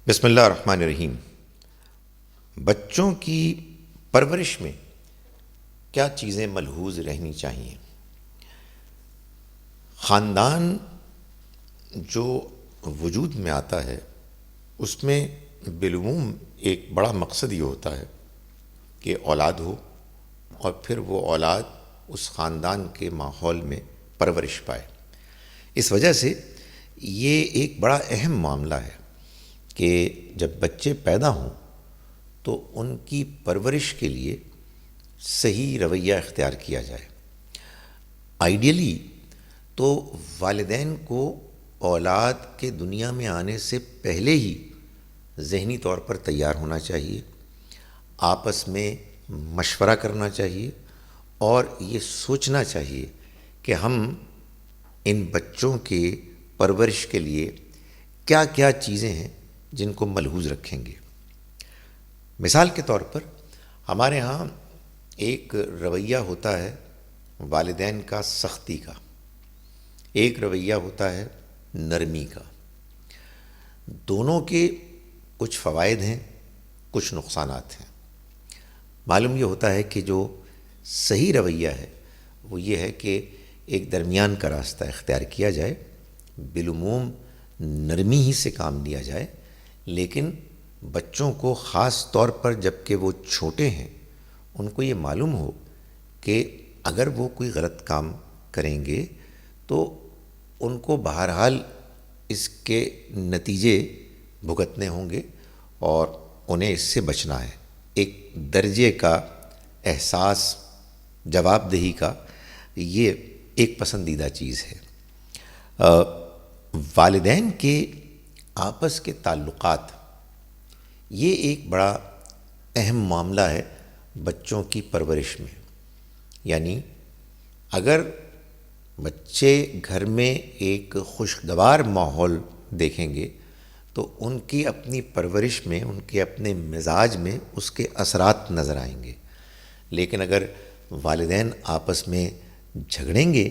بسم اللہ الرحمن الرحیم۔ بچوں کی پرورش میں کیا چیزیں ملحوظ رہنی چاہیے؟ خاندان جو وجود میں آتا ہے اس میں بالعموم ایک بڑا مقصد یہ ہوتا ہے کہ اولاد ہو اور پھر وہ اولاد اس خاندان کے ماحول میں پرورش پائے۔ اس وجہ سے یہ ایک بڑا اہم معاملہ ہے کہ جب بچے پیدا ہوں تو ان کی پرورش کے لیے صحیح رویہ اختیار کیا جائے۔ آئیڈیلی تو والدین کو اولاد کے دنیا میں آنے سے پہلے ہی ذہنی طور پر تیار ہونا چاہیے، آپس میں مشورہ کرنا چاہیے اور یہ سوچنا چاہیے کہ ہم ان بچوں کے پرورش کے لیے کیا کیا چیزیں ہیں جن کو ملحوظ رکھیں گے۔ مثال کے طور پر ہمارے ہاں ایک رویہ ہوتا ہے والدین کا سختی کا، ایک رویہ ہوتا ہے نرمی کا۔ دونوں کے کچھ فوائد ہیں، کچھ نقصانات ہیں۔ معلوم یہ ہوتا ہے کہ جو صحیح رویہ ہے وہ یہ ہے کہ ایک درمیان کا راستہ اختیار کیا جائے، بالعموم نرمی ہی سے کام لیا جائے، لیکن بچوں کو خاص طور پر جب کہ وہ چھوٹے ہیں ان کو یہ معلوم ہو کہ اگر وہ کوئی غلط کام کریں گے تو ان کو بہرحال اس کے نتیجے بھگتنے ہوں گے اور انہیں اس سے بچنا ہے۔ ایک درجے کا احساس جواب دہی کا یہ ایک پسندیدہ چیز ہے۔ والدین کے آپس کے تعلقات یہ ایک بڑا اہم معاملہ ہے بچوں کی پرورش میں۔ یعنی اگر بچے گھر میں ایک خوشگوار ماحول دیکھیں گے تو ان کی اپنی پرورش میں، ان کے اپنے مزاج میں اس کے اثرات نظر آئیں گے۔ لیکن اگر والدین آپس میں جھگڑیں گے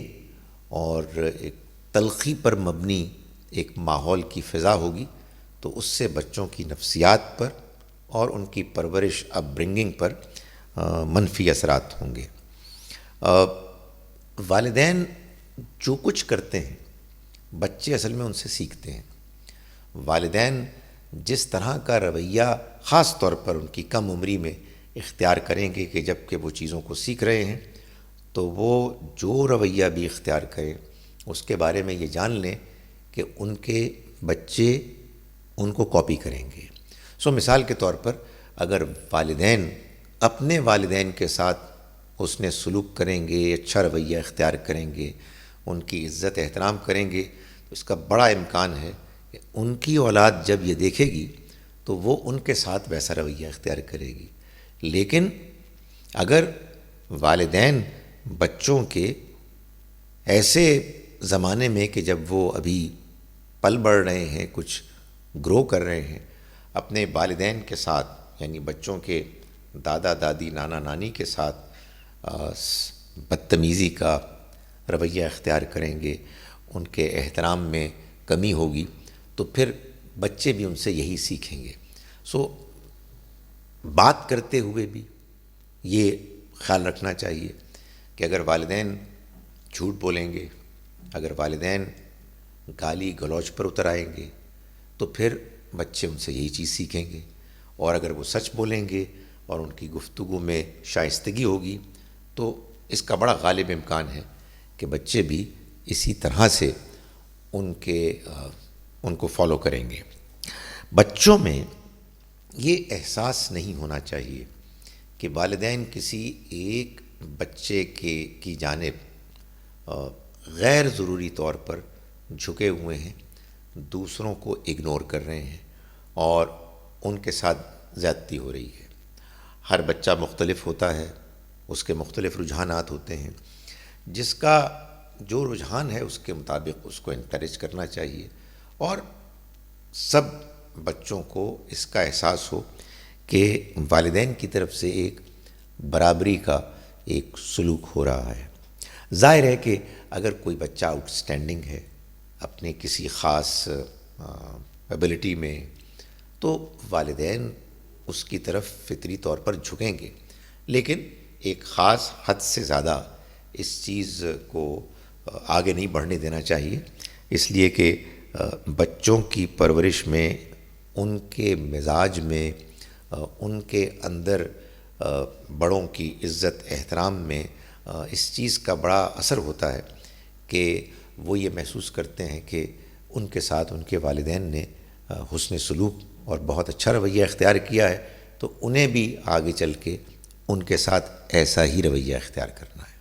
اور ایک تلخی پر مبنی ایک ماحول کی فضا ہوگی تو اس سے بچوں کی نفسیات پر اور ان کی پرورش اپ برنگنگ پر منفی اثرات ہوں گے۔ والدین جو کچھ کرتے ہیں بچے اصل میں ان سے سیکھتے ہیں۔ والدین جس طرح کا رویہ خاص طور پر ان کی کم عمری میں اختیار کریں گے کہ جب کہ وہ چیزوں کو سیکھ رہے ہیں تو وہ جو رویہ بھی اختیار کریں اس کے بارے میں یہ جان لیں کہ ان کے بچے ان کو کاپی کریں گے۔ مثال کے طور پر اگر والدین اپنے والدین کے ساتھ اس نے سلوک کریں گے، اچھا رویہ اختیار کریں گے، ان کی عزت احترام کریں گے تو اس کا بڑا امکان ہے کہ ان کی اولاد جب یہ دیکھے گی تو وہ ان کے ساتھ ویسا رویہ اختیار کرے گی۔ لیکن اگر والدین بچوں کے ایسے زمانے میں کہ جب وہ ابھی پل بڑھ رہے ہیں، کچھ گرو کر رہے ہیں، اپنے والدین کے ساتھ یعنی بچوں کے دادا دادی نانا نانی کے ساتھ بدتمیزی کا رویہ اختیار کریں گے، ان کے احترام میں کمی ہوگی تو پھر بچے بھی ان سے یہی سیکھیں گے۔ بات کرتے ہوئے بھی یہ خیال رکھنا چاہیے کہ اگر والدین جھوٹ بولیں گے، اگر والدین گالی گلوچ پر اتر آئیں گے تو پھر بچے ان سے یہی چیز سیکھیں گے، اور اگر وہ سچ بولیں گے اور ان کی گفتگو میں شائستگی ہوگی تو اس کا بڑا غالب امکان ہے کہ بچے بھی اسی طرح سے ان کو فالو کریں گے۔ بچوں میں یہ احساس نہیں ہونا چاہیے کہ والدین کسی ایک بچے کی جانب غیر ضروری طور پر جھکے ہوئے ہیں، دوسروں کو اگنور کر رہے ہیں اور ان کے ساتھ زیادتی ہو رہی ہے۔ ہر بچہ مختلف ہوتا ہے، اس کے مختلف رجحانات ہوتے ہیں، جس کا جو رجحان ہے اس کے مطابق اس کو انکریج کرنا چاہیے، اور سب بچوں کو اس کا احساس ہو کہ والدین کی طرف سے ایک برابری کا ایک سلوک ہو رہا ہے۔ ظاہر ہے کہ اگر کوئی بچہ آؤٹ اسٹینڈنگ ہے، اپنے کسی خاص ایبلٹی میں تو والدین اس کی طرف فطری طور پر جھکیں گے، لیکن ایک خاص حد سے زیادہ اس چیز کو آگے نہیں بڑھنے دینا چاہیے، اس لیے کہ بچوں کی پرورش میں، ان کے مزاج میں، ان کے اندر بڑوں کی عزت احترام میں اس چیز کا بڑا اثر ہوتا ہے کہ وہ یہ محسوس کرتے ہیں کہ ان کے ساتھ ان کے والدین نے حسن سلوک اور بہت اچھا رویہ اختیار کیا ہے، تو انہیں بھی آگے چل کے ان کے ساتھ ایسا ہی رویہ اختیار کرنا ہے۔